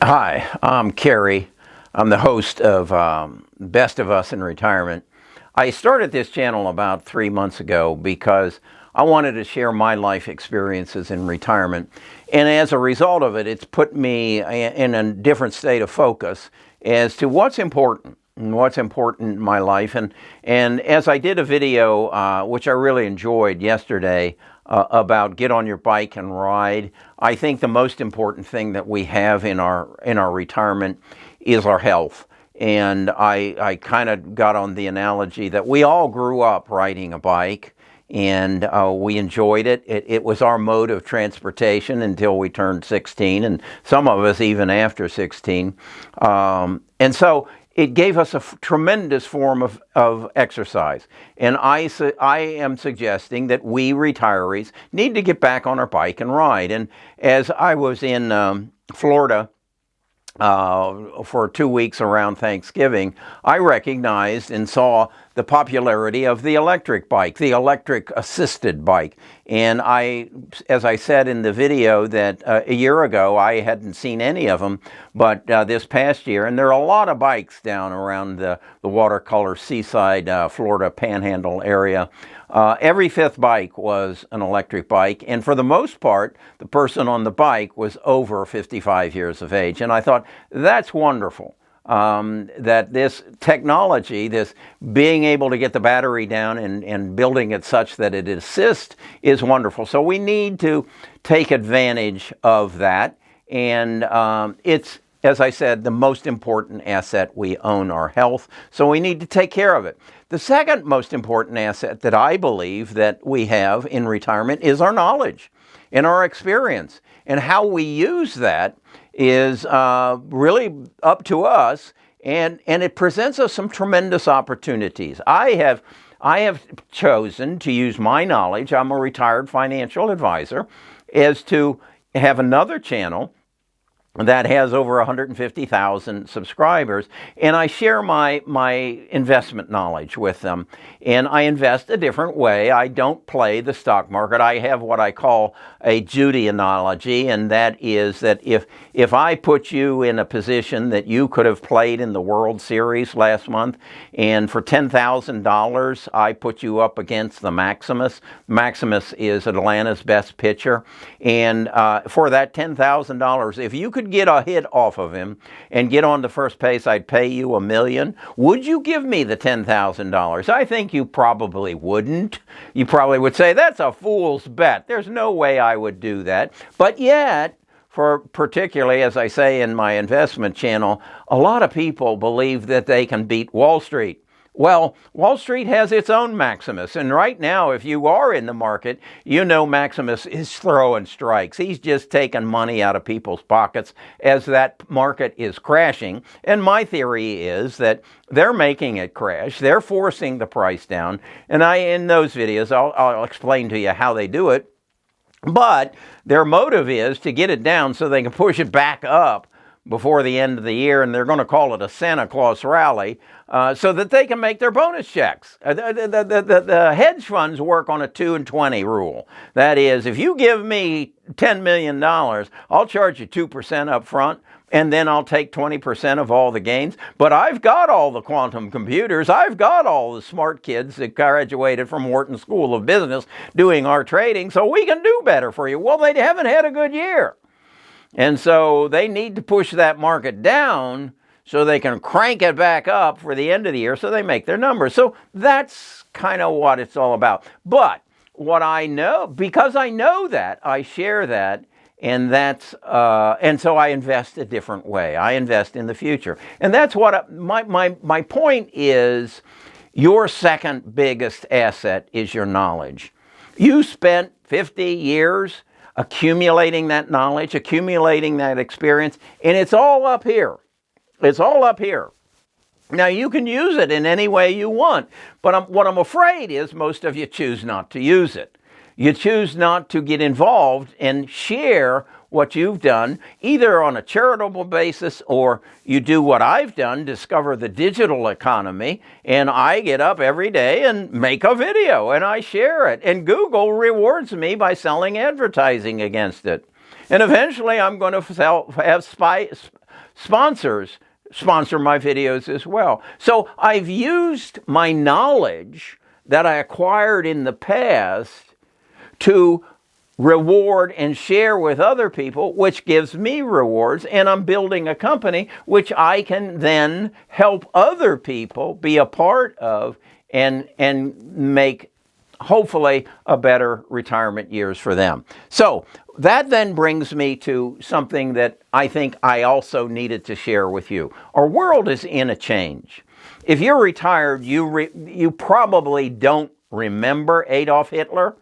Hi, I'm Kerry. I'm the host of Best of Us in Retirement. I started this channel about 3 months ago because I wanted to share my life experiences in retirement. And as a result of it, it's put me in a different state of focus as to what's important and what's important in my life. And as I did a video, which I really enjoyed yesterday, about get on your bike and ride. I think the most important thing that we have in our retirement is our health. And I kind of got on the analogy that we all grew up riding a bike, and we enjoyed it. It was our mode of transportation until we turned 16, and some of us even after 16. And so it gave us a tremendous form of exercise. And I am suggesting that we retirees need to get back on our bike and ride. And as I was in Florida for 2 weeks around Thanksgiving, I recognized and saw the popularity of the electric bike, the electric assisted bike. And as I said in the video, that a year ago I hadn't seen any of them, but this past year, and there are a lot of bikes down around the watercolor seaside Florida panhandle area. Every fifth bike was an electric bike, and for the most part, the person on the bike was over 55 years of age. And I thought, that's wonderful. That this technology, this being able to get the battery down and building it such that it assists, is wonderful. So we need to take advantage of that. And it's, as I said, the most important asset we own, our health. So we need to take care of it. The second most important asset that I believe that we have in retirement is our knowledge and our experience. And how we use that is really up to us, and it presents us some tremendous opportunities. I have chosen to use my knowledge. I'm a retired financial advisor, as to have another channel that has over 150,000 subscribers, and I share my investment knowledge with them. And I invest a different way. I don't play the stock market. I have what I call a Judy analogy, and that is that if I put you in a position that you could have played in the World Series last month, and for $10,000 I put you up against the Maximus. Maximus is Atlanta's best pitcher, and for that $10,000, if you could get a hit off of him and get on to first base, I'd pay you $1 million. Would you give me the $10,000? I think you probably wouldn't. You probably would say, that's a fool's bet. There's no way I would do that. But yet, for particularly, as I say in my investment channel, a lot of people believe that they can beat Wall Street. Well, Wall Street has its own Maximus, and right now, if you are in the market, you know Maximus is throwing strikes. He's just taking money out of people's pockets as that market is crashing. And my theory is that they're making it crash. They're forcing the price down. And in those videos, I'll explain to you how they do it. But their motive is to get it down so they can push it back up before the end of the year, and they're going to call it a Santa Claus rally, so that they can make their bonus checks. The hedge funds work on a 2 and 20 rule. That is, if you give me $10 million, I'll charge you 2% up front, and then I'll take 20% of all the gains. But I've got all the quantum computers. I've got all the smart kids that graduated from Wharton School of Business doing our trading, so we can do better for you. Well, they haven't had a good year. And so they need to push that market down so they can crank it back up for the end of the year so they make their numbers. So that's kind of what it's all about. But what I know, because I know that, I share that, and so I invest a different way. I invest in the future. And that's what my point is. Your second biggest asset is your knowledge. You spent 50 years accumulating that knowledge, accumulating that experience, and it's all up here. It's all up here. Now, you can use it in any way you want, but what I'm afraid is most of you choose not to use it. You choose not to get involved and share what you've done, either on a charitable basis, or you do what I've done, discover the digital economy, and I get up every day and make a video and I share it, and Google rewards me by selling advertising against it. And eventually I'm going to have sponsors sponsor my videos as well. So I've used my knowledge that I acquired in the past to reward and share with other people, which gives me rewards, and I'm building a company which I can then help other people be a part of and make hopefully a better retirement years for them. So that then brings me to something that I think I also needed to share with you. Our world is in a change. If you're retired, you probably don't remember Adolf Hitler,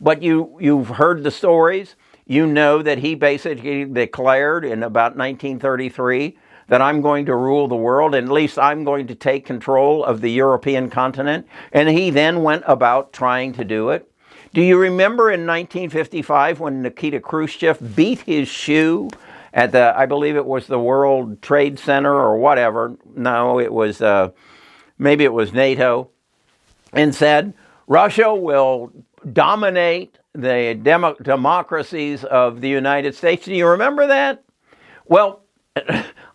but you've heard the stories. You know that he basically declared in about 1933 that I'm going to rule the world, and at least I'm going to take control of the European continent. And he then went about trying to do it. Do you remember in 1955 when Nikita Khrushchev beat his shoe at I believe it was the World Trade Center or whatever. No, it was, maybe it was NATO, and said, Russia will dominate the democracies of the United States. Do you remember that? Well,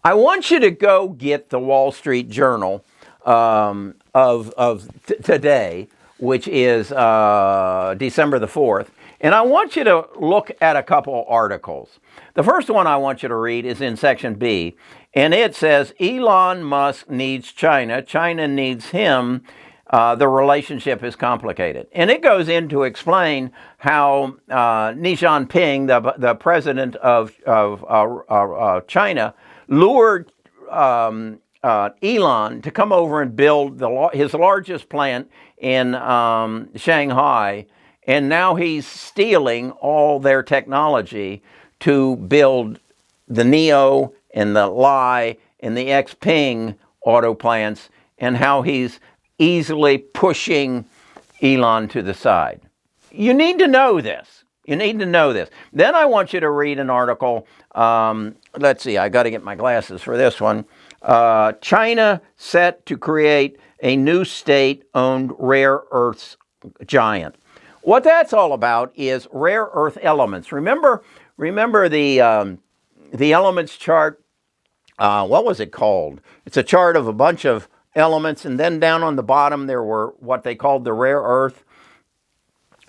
I want you to go get the Wall Street Journal of today, which is December the 4th, and I want you to look at a couple articles. The first one I want you to read is in section B, and it says, Elon Musk needs China, China needs him, the relationship is complicated. And it goes in to explain how Xi Jinping, the president of China, lured Elon to come over and build his largest plant in Shanghai, and now he's stealing all their technology to build the Neo and the Li and the Xpeng auto plants, and how he's easily pushing Elon to the side. You need to know this. You need to know this. Then I want you to read an article. Let's see, I got to get my glasses for this one. China set to create a new state-owned rare earths giant. What that's all about is rare earth elements. Remember the elements chart? What was it called? It's a chart of a bunch of elements, and then down on the bottom there were what they called the rare earth.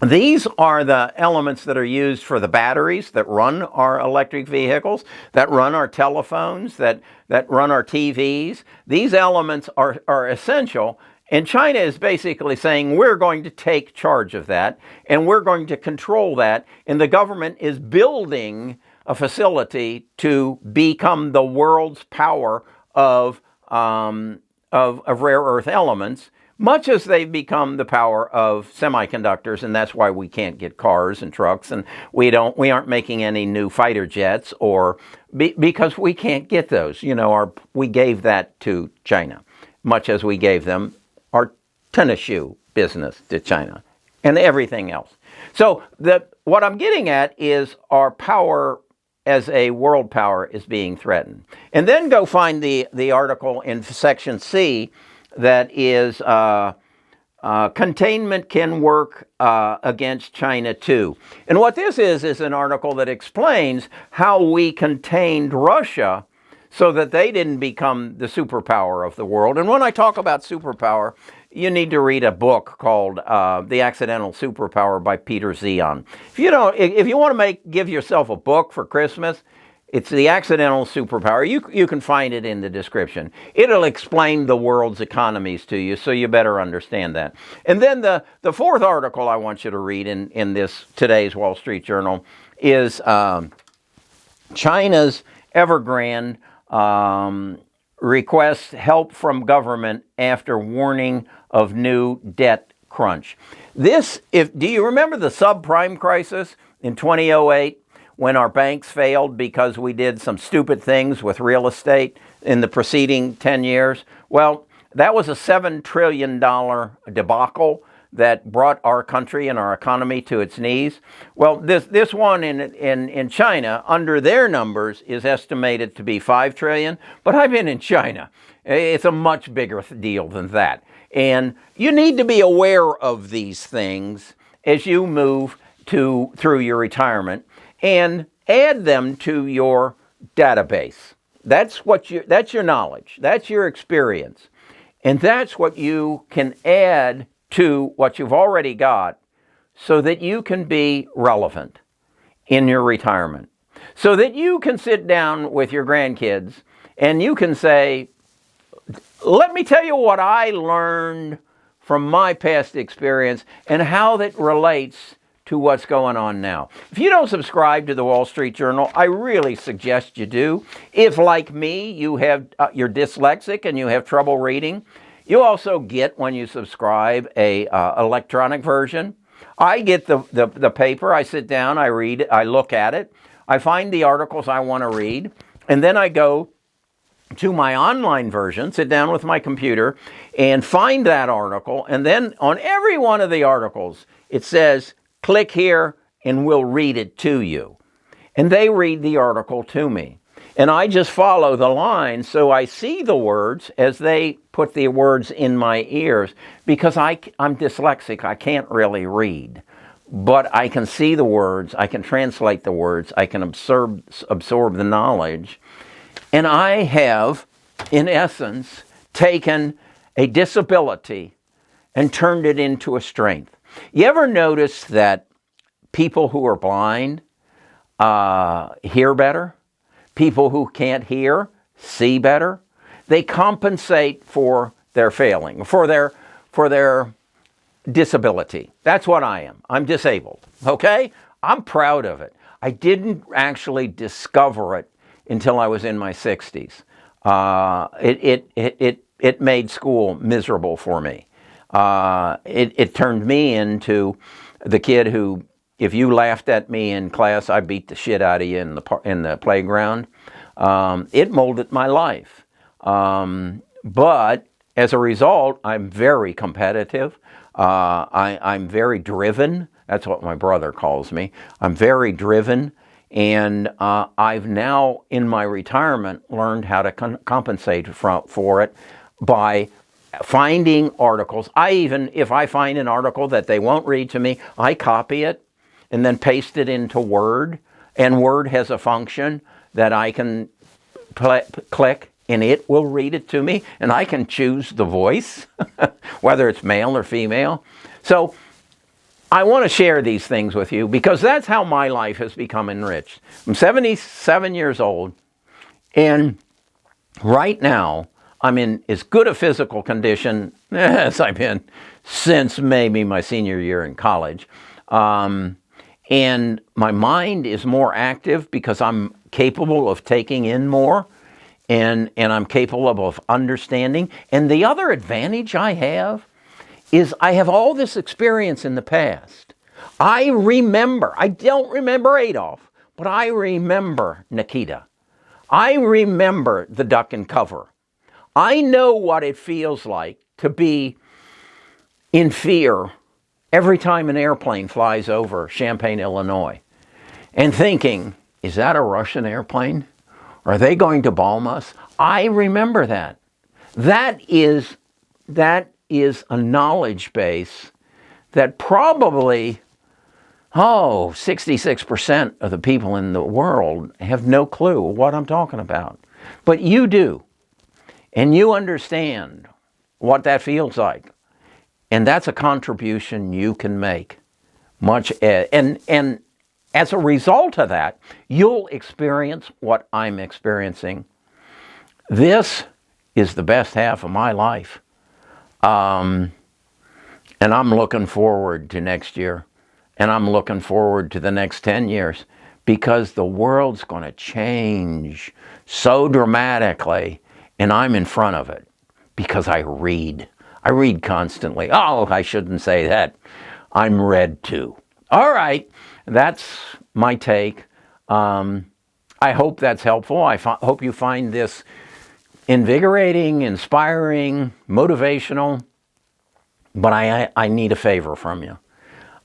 These are the elements that are used for the batteries that run our electric vehicles, that run our telephones, that run our TVs. These elements are essential, and China is basically saying we're going to take charge of that, and we're going to control that, and the government is building a facility to become the world's power of rare earth elements, much as they've become the power of semiconductors, and that's why we can't get cars and trucks, and we aren't making any new fighter jets, because we can't get those. You know, we gave that to China, much as we gave them our tennis shoe business to China and everything else. So what I'm getting at is our power as a world power is being threatened. And then go find the article in section C that is containment can work against China too. And what this is an article that explains how we contained Russia so that they didn't become the superpower of the world. And when I talk about superpower, you need to read a book called The Accidental Superpower by Peter Zeon. If you want to give yourself a book for Christmas, it's The Accidental Superpower. You can find it in the description. It'll explain the world's economies to you, so you better understand that. And then the fourth article I want you to read in this today's Wall Street Journal is China's Evergrande requests help from government after warning of new debt crunch. Do you remember the subprime crisis in 2008 when our banks failed because we did some stupid things with real estate in the preceding 10 years? Well, that was a $7 trillion debacle that brought our country and our economy to its knees. Well, this one in China, under their numbers, is estimated to be $5 trillion, but I've been in China. It's a much bigger deal than that. And you need to be aware of these things as you move through your retirement. And add them to your database. That's your knowledge. That's your experience. And that's what you can add to what you've already got so that you can be relevant in your retirement. So that you can sit down with your grandkids and you can say, let me tell you what I learned from my past experience and how that relates to what's going on now. If you don't subscribe to the Wall Street Journal, I really suggest you do. If, like me, you're dyslexic and you have trouble reading, you also get, when you subscribe, a electronic version. I get the paper. I sit down, I read it, I look at it, I find the articles I want to read, and then I go to my online version, sit down with my computer, and find that article, and then on every one of the articles, it says, click here and we'll read it to you. And they read the article to me. And I just follow the line so I see the words as they put the words in my ears, because I'm dyslexic, I can't really read. But I can see the words, I can translate the words, I can absorb the knowledge. And I have, in essence, taken a disability and turned it into a strength. You ever notice that people who are blind hear better? People who can't hear see better? They compensate for their failing, for their disability. That's what I am. I'm disabled, okay? I'm proud of it. I didn't actually discover it until I was in my 60s. It made school miserable for me. It turned me into the kid who, if you laughed at me in class, I beat the shit out of you in the playground. It molded my life. But as a result, I'm very competitive. I'm very driven. That's what my brother calls me. I'm very driven. And I've now, in my retirement, learned how to compensate for it by finding articles. If I find an article that they won't read to me, I copy it and then paste it into Word. And Word has a function that I can click and it will read it to me. And I can choose the voice, whether it's male or female. So I want to share these things with you because that's how my life has become enriched. I'm 77 years old, and right now I'm in as good a physical condition as I've been since maybe my senior year in college. And my mind is more active because I'm capable of taking in more, and I'm capable of understanding. And the other advantage I have is I have all this experience in the past. I don't remember Adolf, but I remember Nikita. I remember the duck and cover. I know what it feels like to be in fear every time an airplane flies over Champaign, Illinois, and thinking, is that a Russian airplane? Are they going to bomb us? I remember that. That is a knowledge base that probably, 66% of the people in the world have no clue what I'm talking about. But you do. And you understand what that feels like. And that's a contribution you can make. And as a result of that, you'll experience what I'm experiencing. This is the best half of my life. And I'm looking forward to next year. And I'm looking forward to the next 10 years. Because the world's going to change so dramatically. And I'm in front of it. Because I read. I read constantly. Oh, I shouldn't say that. I'm read too. All right. That's my take. I hope that's helpful. I hope you find this invigorating, inspiring, motivational. But I need a favor from you.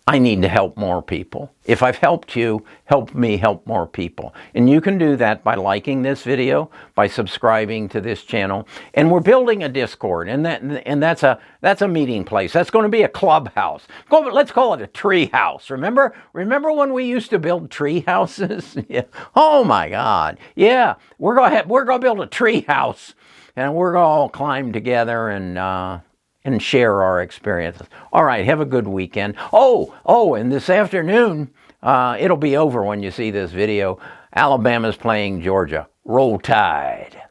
I need to help more people. If I've helped you, help me help more people. And you can do that by liking this video, by subscribing to this channel. And we're building a Discord, and that's a meeting place. That's going to be a clubhouse. Let's call it a tree house. Remember when we used to build tree houses? Yeah. Oh my God. Yeah, we're going to build a tree house, and we're going to all climb together and share our experiences. All right, have a good weekend. Oh, and this afternoon, it'll be over when you see this video. Alabama's playing Georgia. Roll Tide.